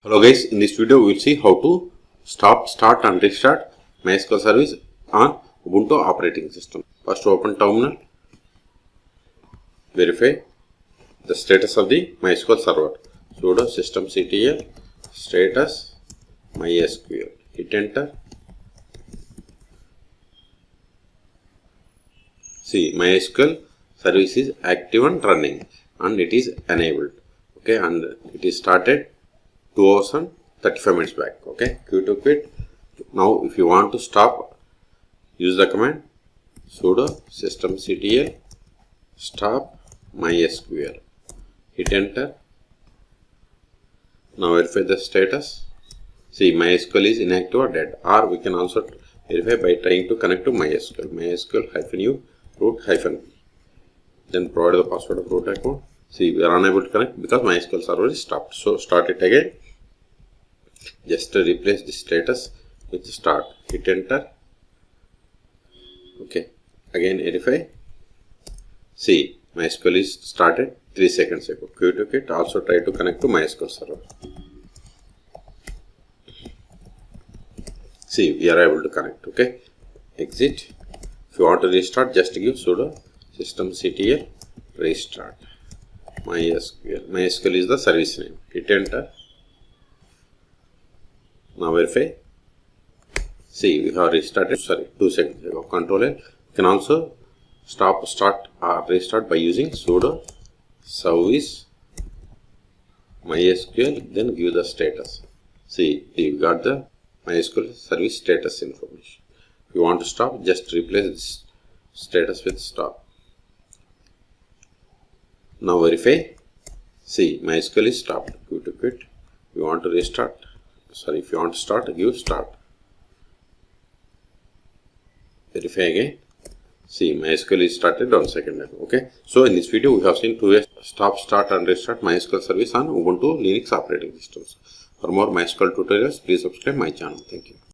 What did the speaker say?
Hello guys, in this video we will see how to stop, start and restart MySQL service on Ubuntu operating system. First open terminal, verify the status of the MySQL server. Sudo Systemctl status MySQL. Hit enter. See, MySQL service is active and running and it is enabled. Okay, and it is started 2 hours and 35 minutes back. Okay, quit to quit. Now if you want to stop, use the command sudo systemctl stop mysql. Hit enter. Now verify the status. See, MySQL is inactive or dead, or we can also verify by trying to connect to MySQL. MySQL-u root -, then provide the password of root account. See, we are unable to connect because MySQL server is stopped. So start it again. Just replace the status with start. Hit enter. Okay. Again verify. See, MySQL is started 3 seconds ago. Quit to quit. Also try to connect to MySQL server. See, we are able to connect. Okay. Exit. If you want to restart, just give sudo systemctl restart MySQL. MySQL is the service name. Hit enter. Now verify. See, we have restarted 2 seconds ago. Control L. You can also stop, start or restart by using sudo service MySQL, then give the status. See, you got the MySQL service status information. If you want to stop, just replace this status with stop. Now verify. See, MySQL is stopped. Quit to quit. If you want to restart, if you want to start, give start. Verify again. See, MySQL is started 1 second ago. Okay. So in this video, we have seen 2 ways stop, start and restart MySQL service on Ubuntu Linux operating systems. For more MySQL tutorials, please subscribe my channel. Thank you.